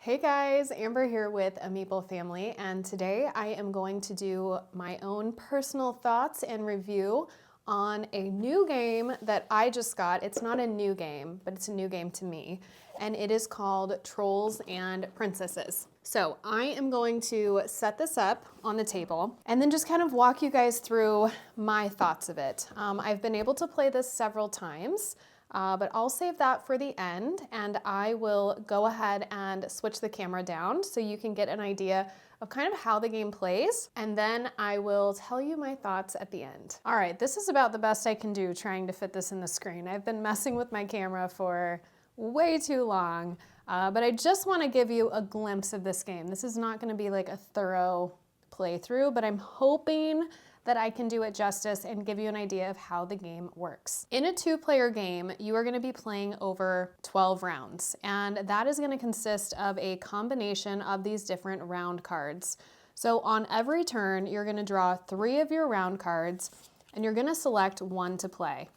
Hey guys, Amber here with a Meeple family, and today I am going to do my own personal thoughts and review on a new game that I just got. It's not a new game, but it's a new game to me, and it is called Trolls and Princesses. So I am going to set this up on the table and then just kind of walk you guys through my thoughts of it. I've been able to play this several times. But I'll save that for the end, and I will go ahead and switch the camera down so you can get an idea of kind of how the game plays, and then I will tell you my thoughts at the end. All right, this is about the best I can do trying to fit this in the screen. I've been messing with my camera for way too long, but I just want to give you a glimpse of this game. This is not going to be like a thorough playthrough, but I'm hoping that I can do it justice and give you an idea of how the game works. In a two-player game, you are going to be playing over 12 rounds, and that is going to consist of a combination of these different round cards. So on every turn, you're going to draw 3 of your round cards, and you're going to select one to play.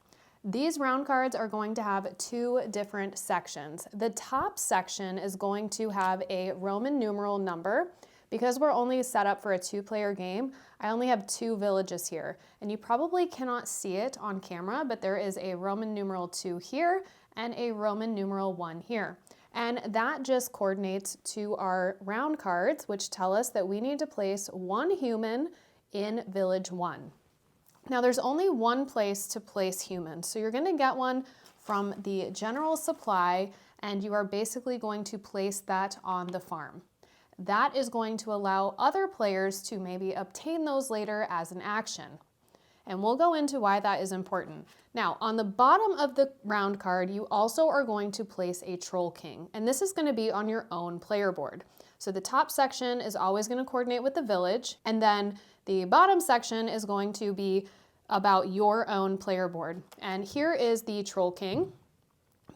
These round cards are going to have 2 different sections. The top section is going to have a Roman numeral number. Because we're only set up for a 2-player game, I only have 2 villages here. And you probably cannot see it on camera, but there is a Roman numeral 2 here and a Roman numeral 1 here. And that just coordinates to our round cards, which tell us that we need to place 1 human in village 1. Now there's only one place to place humans, so you're gonna get one from the general supply, and you are basically going to place that on the farm. That is going to allow other players to maybe obtain those later as an action. And we'll go into why that is important. Now, on the bottom of the round card, you also are going to place a Troll King, and this is going to be on your own player board. So the top section is always going to coordinate with the village, and then the bottom section is going to be about your own player board. And here is the Troll King.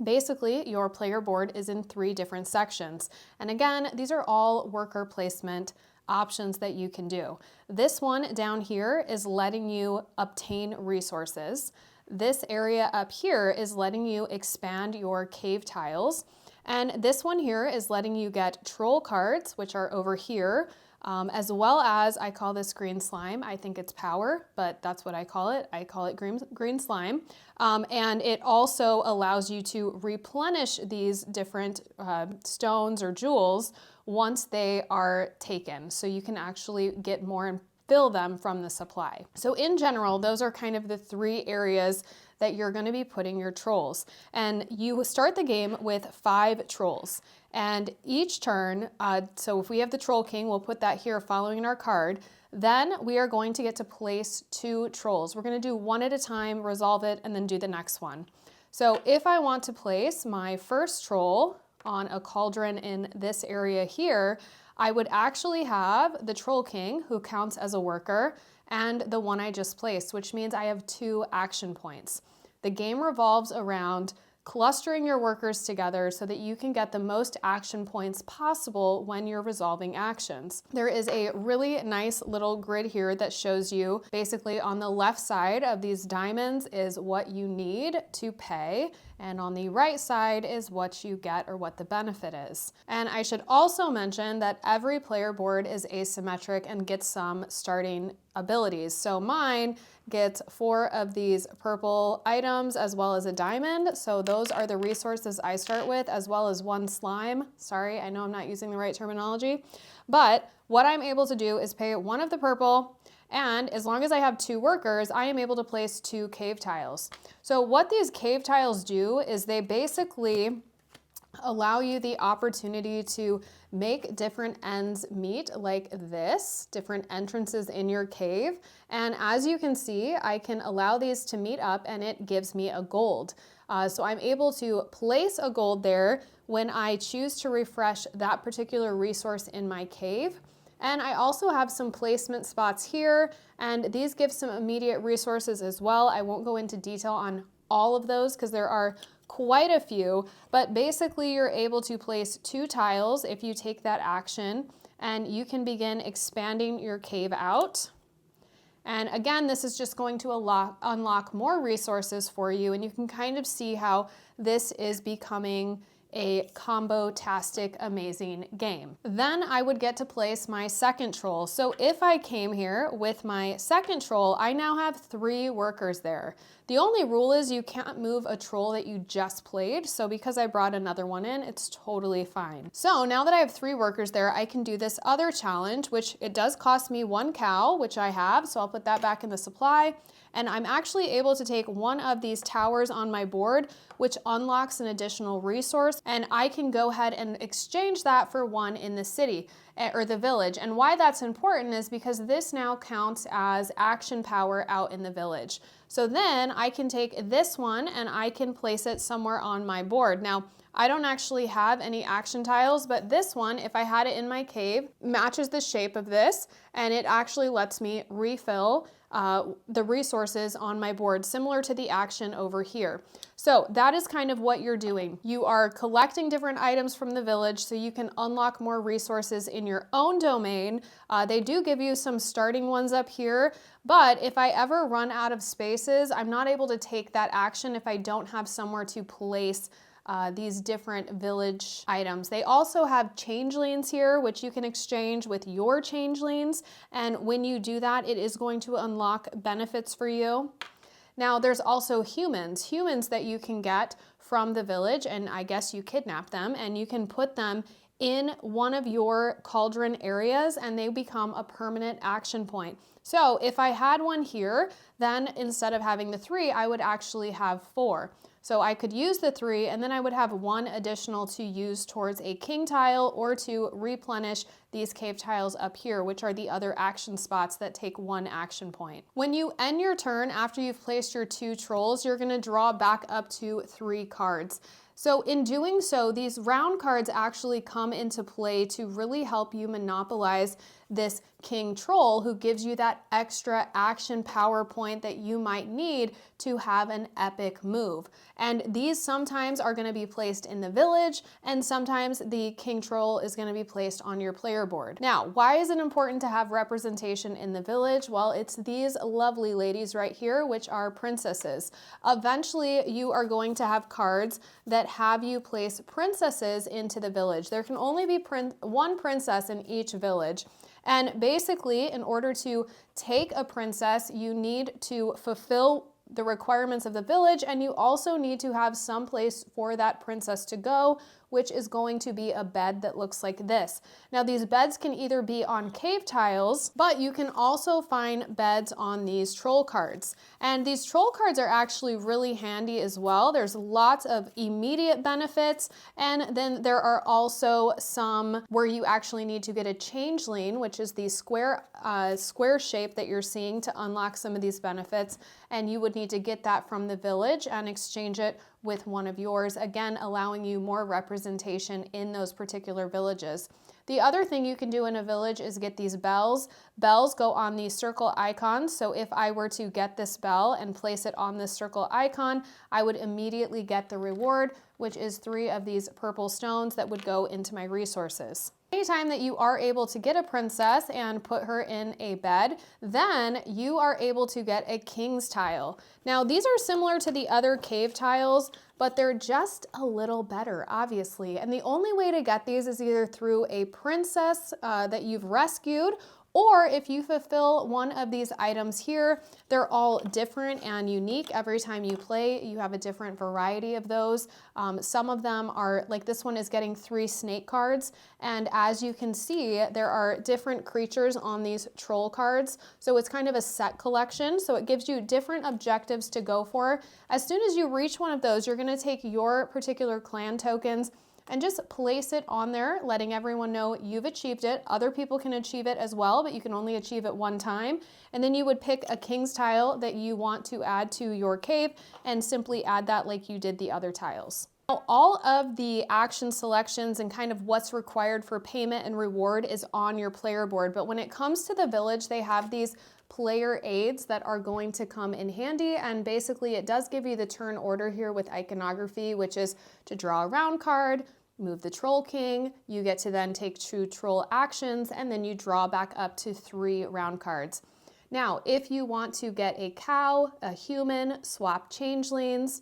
Basically, your player board is in 3 different sections. And again, these are all worker placement options that you can do. This one down here is letting you obtain resources. This area up here is letting you expand your cave tiles. And this one here is letting you get troll cards, which are over here, as well as, I call this green slime. I think it's power, but that's what I call it. I call it green slime. And it also allows you to replenish these different stones or jewels once they are taken. So you can actually get more and fill them from the supply. So in general, those are kind of the 3 areas that you're going to be putting your trolls. And you start the game with 5 trolls. And each turn, so if we have the Troll King, we'll put that here following our card. Then we are going to get to place 2 trolls. We're going to do one at a time, resolve it, and then do the next one. So if I want to place my first troll on a cauldron in this area here, I would actually have the Troll King, who counts as a worker, and the one I just placed, which means I have 2 action points. The game revolves around clustering your workers together so that you can get the most action points possible when you're resolving actions. There is a really nice little grid here that shows you basically on the left side of these diamonds is what you need to pay, and on the right side is what you get or what the benefit is. And I should also mention that every player board is asymmetric and gets some starting abilities. So mine gets 4 of these purple items as well as a diamond. So those are the resources I start with, as well as 1 slime. Sorry, I know I'm not using the right terminology. But what I'm able to do is pay 1 of the purple, and as long as I have 2 workers, I am able to place 2 cave tiles. So what these cave tiles do is they basically allow you the opportunity to make different ends meet like this, different entrances in your cave. And as you can see, I can allow these to meet up and it gives me a gold. So I'm able to place a gold there when I choose to refresh that particular resource in my cave. And I also have some placement spots here, and these give some immediate resources as well. I won't go into detail on all of those because there are quite a few, but basically you're able to place 2 tiles if you take that action, and you can begin expanding your cave out. And again, this is just going to unlock more resources for you, and you can kind of see how this is becoming a combo-tastic amazing game. Then I would get to place my second troll. So if I came here with my second troll, I now have 3 workers there. The only rule is you can't move a troll that you just played. So because I brought another one in, it's totally fine. So now that I have 3 workers there, I can do this other challenge, which it does cost me 1 cow, which I have. So I'll put that back in the supply. And I'm actually able to take one of these towers on my board, which unlocks an additional resource, and I can go ahead and exchange that for one in the city or the village. And why that's important is because this now counts as action power out in the village. So then I can take this one and I can place it somewhere on my board. Now, I don't actually have any action tiles, but this one, if I had it in my cave, matches the shape of this, and it actually lets me refill the resources on my board, similar to the action over here. So that is kind of what you're doing. You are collecting different items from the village so you can unlock more resources in your own domain. They do give you some starting ones up here, but if I ever run out of spaces, I'm not able to take that action if I don't have somewhere to place these different village items. They also have changelings here, which you can exchange with your changelings. And when you do that, it is going to unlock benefits for you. Now there's also humans that you can get from the village, and I guess you kidnap them and you can put them in one of your cauldron areas and they become a permanent action point. So if I had one here, then instead of having the 3, I would actually have 4. So I could use the 3 and then I would have 1 additional to use towards a king tile or to replenish these cave tiles up here, which are the other action spots that take 1 action point. When you end your turn after you've placed your 2 trolls, you're going to draw back up to 3 cards. So in doing so, these round cards actually come into play to really help you monopolize this king troll who gives you that extra action power point that you might need to have an epic move. And these sometimes are going to be placed in the village, and sometimes the king troll is going to be placed on your player board. Now, why is it important to have representation in the village? Well, it's these lovely ladies right here, which are princesses. Eventually, you are going to have cards that have you place princesses into the village. There can only be 1 princess in each village. And basically, in order to take a princess, you need to fulfill the requirements of the village, and you also need to have some place for that princess to go, which is going to be a bed that looks like this. Now these beds can either be on cave tiles, but you can also find beds on these troll cards. And these troll cards are actually really handy as well. There's lots of immediate benefits, and then there are also some where you actually need to get a changeling, which is the square shape that you're seeing to unlock some of these benefits, and you would need to get that from the village and exchange it with one of yours, again allowing you more representation in those particular villages. The other thing you can do in a village is get these bells. Bells go on these circle icons, so if I were to get this bell and place it on this circle icon, I would immediately get the reward, which is 3 of these purple stones that would go into my resources. Anytime that you are able to get a princess and put her in a bed, then you are able to get a king's tile. Now these are similar to the other cave tiles, but they're just a little better, obviously. And the only way to get these is either through a princess that you've rescued, or if you fulfill one of these items here. They're all different and unique. Every time you play, you have a different variety of those. Some of them are, like this one is getting 3 snake cards. And as you can see, there are different creatures on these troll cards. So it's kind of a set collection. So it gives you different objectives to go for. As soon as you reach one of those, you're gonna take your particular clan tokens and just place it on there, letting everyone know you've achieved it. Other people can achieve it as well, but you can only achieve it 1 time. And then you would pick a king's tile that you want to add to your cave and simply add that like you did the other tiles. Now, all of the action selections and kind of what's required for payment and reward is on your player board. But when it comes to the village, they have these player aids that are going to come in handy, and basically it does give you the turn order here with iconography, which is to draw a round card, move the troll king, you get to then take 2 troll actions, and then you draw back up to 3 round cards. Now, if you want to get a cow, a human, swap changelings,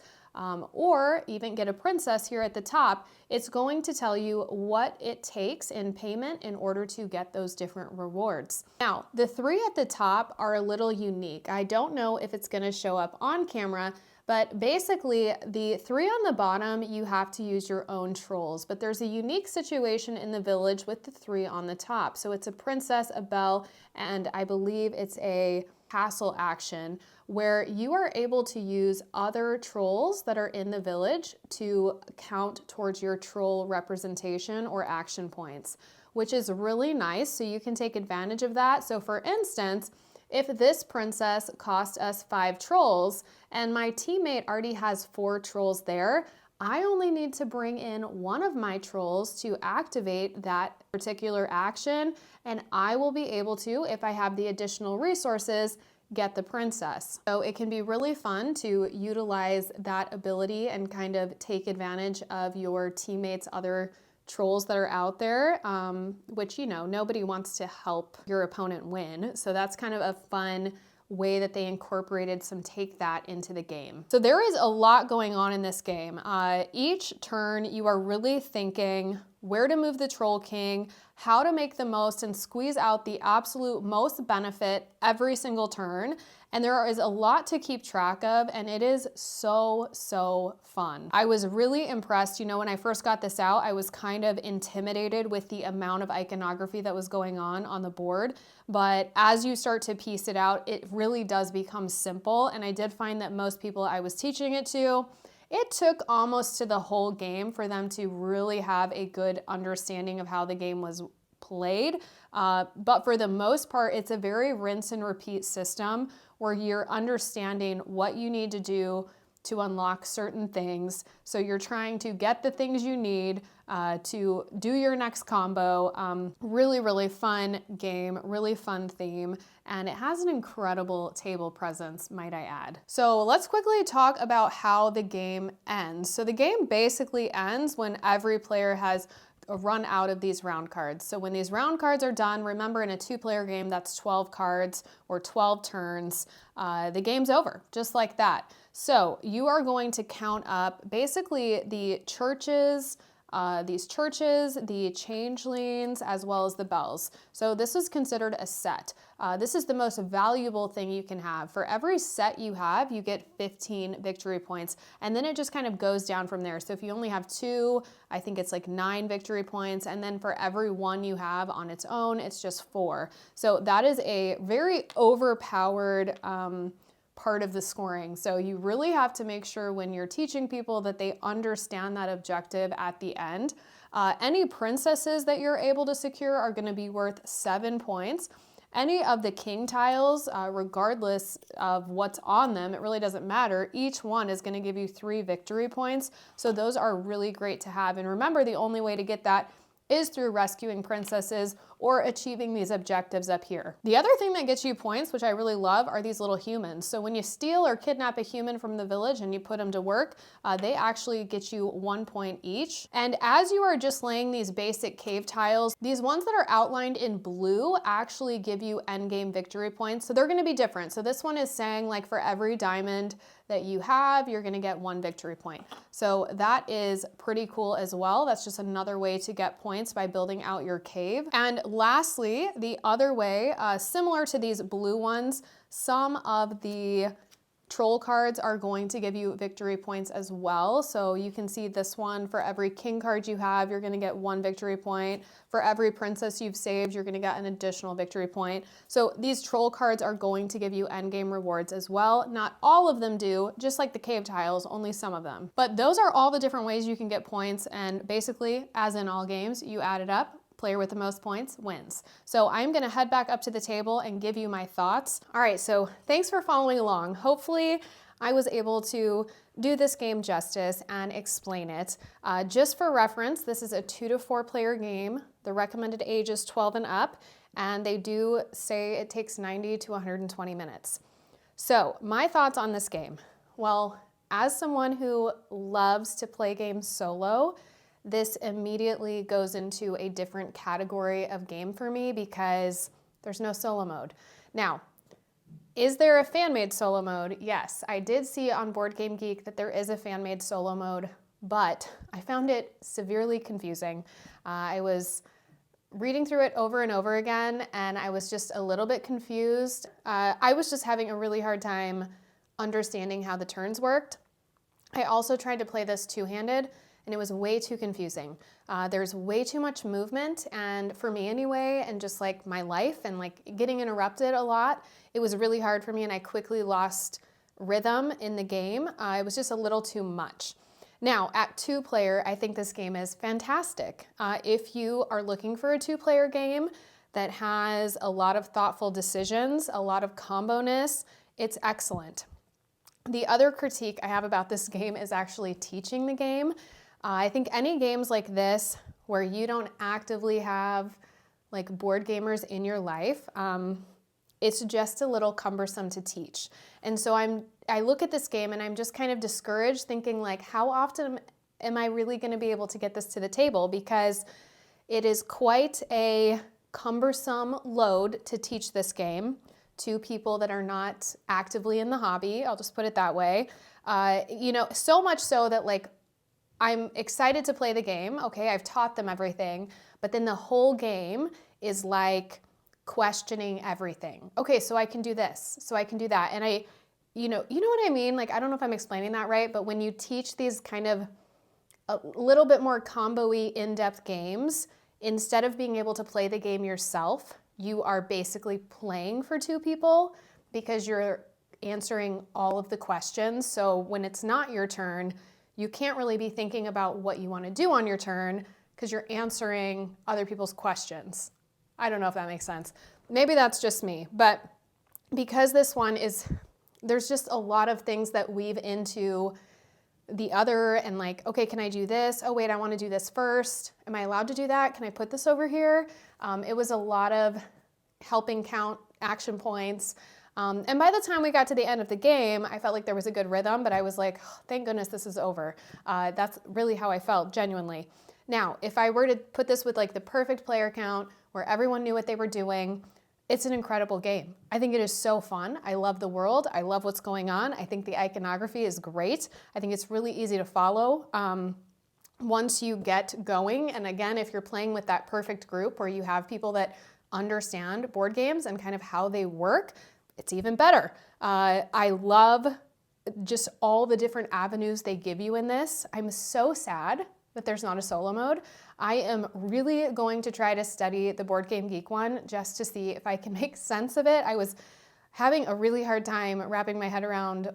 or even get a princess here at the top, it's going to tell you what it takes in payment in order to get those different rewards. Now, the 3 at the top are a little unique. I don't know if it's gonna show up on camera, but basically the 3 on the bottom, you have to use your own trolls, but there's a unique situation in the village with the 3 on the top. So it's a princess, a belle, and I believe it's a castle action where you are able to use other trolls that are in the village to count towards your troll representation or action points, which is really nice. So you can take advantage of that. So for instance, if this princess cost us 5 trolls and my teammate already has 4 trolls there, I only need to bring in one of my trolls to activate that particular action, and I will be able to, if I have the additional resources, get the princess. So it can be really fun to utilize that ability and kind of take advantage of your teammates' other trolls that are out there, which, you know, nobody wants to help your opponent win. So that's kind of a fun way that they incorporated some take that into the game. So there is a lot going on in this game. Each turn you are really thinking where to move the Troll King, how to make the most and squeeze out the absolute most benefit every single turn. And there is a lot to keep track of, and it is so, so fun. I was really impressed. You know, when I first got this out, I was kind of intimidated with the amount of iconography that was going on the board. But as you start to piece it out, it really does become simple. And I did find that most people I was teaching it to, it took almost to the whole game for them to really have a good understanding of how the game was played. But for the most part, it's a very rinse and repeat system where you're understanding what you need to do to unlock certain things. So you're trying to get the things you need to do your next combo. Really, really fun game, really fun theme, and it has an incredible table presence, might I add. So let's quickly talk about how the game ends. So the game basically ends when every player has run out of these round cards. So when these round cards are done, remember in a 2-player game, that's 12 cards or 12 turns, the game's over, just like that. So you are going to count up basically the churches, the changelings, as well as the bells. So this is considered a set. This is the most valuable thing you can have. For every set you have, you get 15 victory points, and then it just kind of goes down from there. So if you only have 2, I think it's like 9 victory points, and then for every 1 you have on its own, it's just 4. So that is a very overpowered part of the scoring. So you really have to make sure when you're teaching people that they understand that objective at the end. Any princesses that you're able to secure are going to be worth 7 points. Any of the king tiles, regardless of what's on them, it really doesn't matter. Each one is going to give you 3 victory points. So those are really great to have. And remember, the only way to get that is through rescuing princesses or achieving these objectives up here. The other thing that gets you points, which I really love, are these little humans. So when you steal or kidnap a human from the village and you put them to work, they actually get you 1 point each. And as you are just laying these basic cave tiles, these ones that are outlined in blue actually give you endgame victory points. So they're gonna be different. So this one is saying like for every diamond that you have, you're gonna get 1 victory point. So that is pretty cool as well. That's just another way to get points by building out your cave. And lastly, the other way, similar to these blue ones, some of the troll cards are going to give you victory points as well. So you can see this one, for every king card you have, you're gonna get 1 victory point. For every princess you've saved, you're gonna get an additional victory point. So these troll cards are going to give you endgame rewards as well. Not all of them do, just like the cave tiles, only some of them. But those are all the different ways you can get points, and basically, as in all games, you add it up. Player with the most points wins. So I'm gonna head back up to the table and give you my thoughts. All right, so thanks for following along. Hopefully I was able to do this game justice and explain it. Just for reference, this is a 2 to 4 player game. The recommended age is 12 and up, and they do say it takes 90 to 120 minutes. So my thoughts on this game. Well, as someone who loves to play games solo, this immediately goes into a different category of game for me because there's no solo mode. Now, Is there a fan-made solo mode? Yes, I did see on Board Game Geek that there is a fan-made solo mode, but I found it severely confusing. I was reading through it over and over again, and I was just a little bit confused. I was just having a really hard time understanding how the turns worked. I also tried to play this two-handed, and it was way too confusing. There's way too much movement, and for me anyway, and just like my life and like getting interrupted a lot, it was really hard for me, and I quickly lost rhythm in the game. It was just a little too much. Now, at 2-player, I think this game is fantastic. If you are looking for a 2-player game that has a lot of thoughtful decisions, a lot of combo-ness, it's excellent. The other critique I have about this game is actually teaching the game. I think any games like this where you don't actively have like board gamers in your life, it's just a little cumbersome to teach. And so I look at this game and I'm just kind of discouraged, thinking like, how often am I really going to be able to get this to the table? Because it is quite a cumbersome load to teach this game to people that are not actively in the hobby. I'll just put it that way. You know, so much so that like, I'm excited to play the game. Okay, I've taught them everything, but then the whole game is like questioning everything. Okay, so I can do this, so I can do that. And you know what I mean? Like, I don't know if I'm explaining that right, but when you teach these kind of a little bit more combo-y, in-depth games, instead of being able to play the game yourself, you are basically playing for 2 people because you're answering all of the questions. So when it's not your turn, you can't really be thinking about what you want to do on your turn because you're answering other people's questions. I don't know if that makes sense. Maybe that's just me, but because this one is, there's just a lot of things that weave into the other and like, okay, can I do this? Oh wait, I want to do this first. Am I allowed to do that? Can I put this over here? It was a lot of helping count action points. And by the time we got to the end of the game, I felt like there was a good rhythm, but I was like, oh, thank goodness this is over. That's really how I felt, genuinely. Now, if I were to put this with like the perfect player count where everyone knew what they were doing, it's an incredible game. I think it is so fun. I love the world. I love what's going on. I think the iconography is great. I think it's really easy to follow once you get going. And again, if you're playing with that perfect group where you have people that understand board games and kind of how they work, it's even better. I love just all the different avenues they give you in this. I'm so sad that there's not a solo mode. I am really going to try to study the Board Game Geek one just to see if I can make sense of it. I was having a really hard time wrapping my head around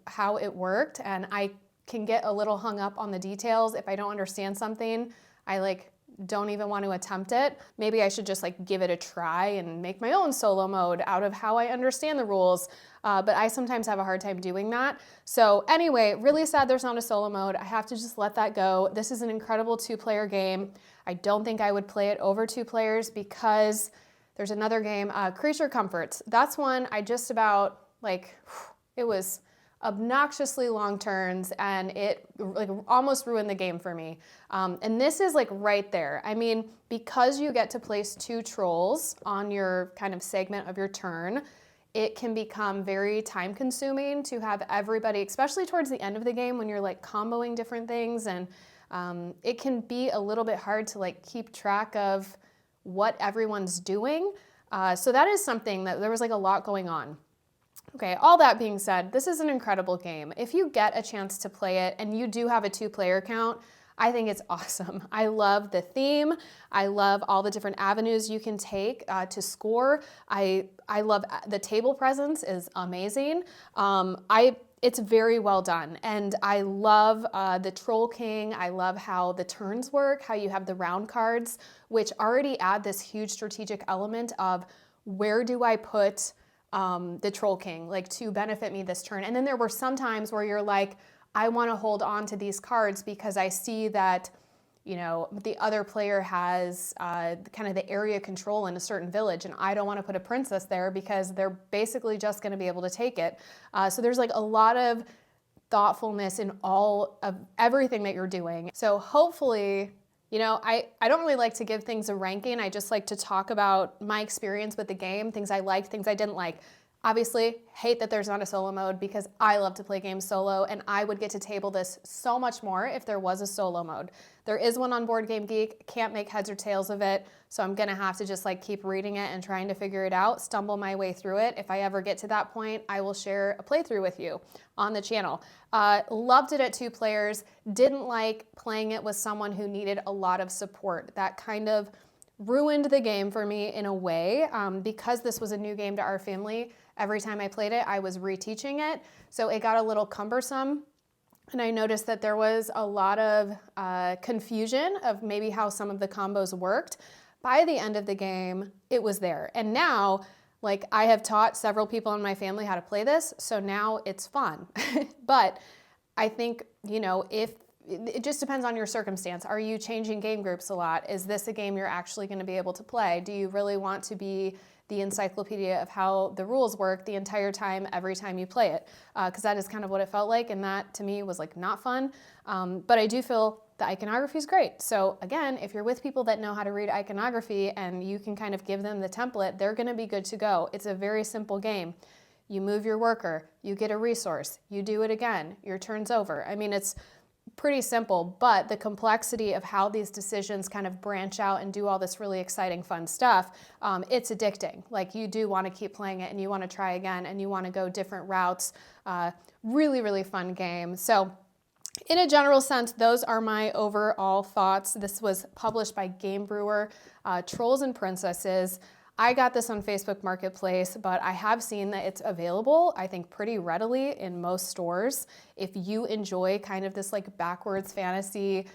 how it worked, and I can get a little hung up on the details. If I don't understand something, I like don't even want to attempt it. Maybe I should just like give it a try and make my own solo mode out of how I understand the rules. But I sometimes have a hard time doing that. So anyway, really sad there's not a solo mode. I have to just let that go. This is an incredible 2-player game. I don't think I would play it over 2 players because there's another game, Creature Comforts. That's one I just about like, it was obnoxiously long turns and it like almost ruined the game for me. And this is like right there. I mean, because you get to place 2 trolls on your kind of segment of your turn, it can become very time consuming to have everybody, especially towards the end of the game when you're like comboing different things, and it can be a little bit hard to like keep track of what everyone's doing. So that is something that there was like a lot going on. Okay, all that being said, this is an incredible game. If you get a chance to play it and you do have a 2-player count, I think it's awesome. I love the theme. I love all the different avenues you can take to score. I love the table presence is amazing. It's very well done. And I love the Troll King. I love how the turns work, how you have the round cards, which already add this huge strategic element of where do I put the Troll King, like to benefit me this turn. And then there were some times where you're like, I want to hold on to these cards because I see that, you know, the other player has kind of the area control in a certain village, and I don't want to put a princess there because they're basically just going to be able to take it. So there's like a lot of thoughtfulness in all of everything that you're doing. So hopefully, you know, I don't really like to give things a ranking. I just like to talk about my experience with the game, things I liked, things I didn't like. Obviously, hate that there's not a solo mode because I love to play games solo and I would get to table this so much more if there was a solo mode. There is one on Board Game Geek, can't make heads or tails of it, so I'm gonna have to just like keep reading it and trying to figure it out, stumble my way through it. If I ever get to that point, I will share a playthrough with you on the channel. Loved it at 2 players, didn't like playing it with someone who needed a lot of support. That kind of ruined the game for me in a way. Because this was a new game to our family, every time I played it, I was reteaching it, so it got a little cumbersome. And I noticed that there was a lot of confusion of maybe how some of the combos worked. By the end of the game, it was there. And now, like, I have taught several people in my family how to play this, so now it's fun. But I think, you know, if it just depends on your circumstance. Are you changing game groups a lot? Is this a game you're actually going to be able to play? Do you really want to be the encyclopedia of how the rules work the entire time, every time you play it? Because that is kind of what it felt like, and that to me was like not fun. But I do feel the iconography is great. So again, if you're with people that know how to read iconography and you can kind of give them the template, they're going to be good to go. It's a very simple game. You move your worker, you get a resource, you do it again, your turn's over. I mean, it's pretty simple, but the complexity of how these decisions kind of branch out and do all this really exciting, fun stuff, it's addicting. Like, you do want to keep playing it and you want to try again and you want to go different routes. Really, really fun game. So in a general sense, those are my overall thoughts. This was published by Game Brewer, Trolls and Princesses. I got this on Facebook Marketplace, but I have seen that it's available, I think, pretty readily in most stores. If you enjoy kind of this like backwards fantasy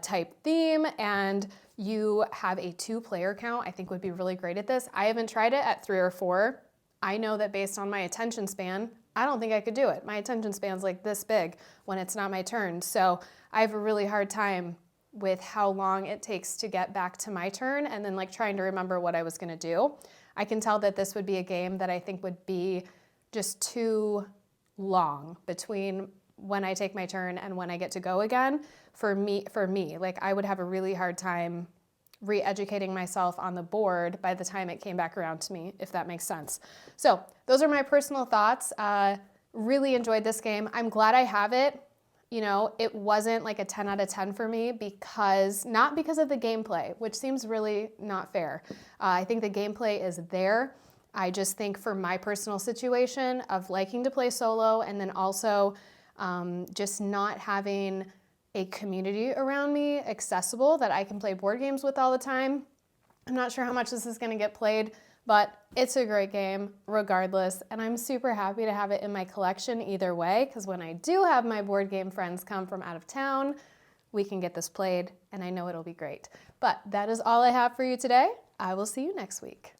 type theme and you have a 2-player count, I think would be really great at this. I haven't tried it at 3 or 4. I know that based on my attention span, I don't think I could do it. My attention span's like this big when it's not my turn. So I have a really hard time with how long it takes to get back to my turn and then like trying to remember what I was gonna do. I can tell that this would be a game that I think would be just too long between when I take my turn and when I get to go again. For me, like, I would have a really hard time re-educating myself on the board by the time it came back around to me, if that makes sense. So those are my personal thoughts. Really enjoyed this game. I'm glad I have it. You know, it wasn't like a 10 out of 10 for me not because of the gameplay, which seems really not fair. I think the gameplay is there. I just think for my personal situation of liking to play solo and then also just not having a community around me accessible that I can play board games with all the time. I'm not sure how much this is going to get played, but it's a great game regardless, and I'm super happy to have it in my collection either way, because when I do have my board game friends come from out of town, we can get this played, and I know it'll be great. But that is all I have for you today. I will see you next week.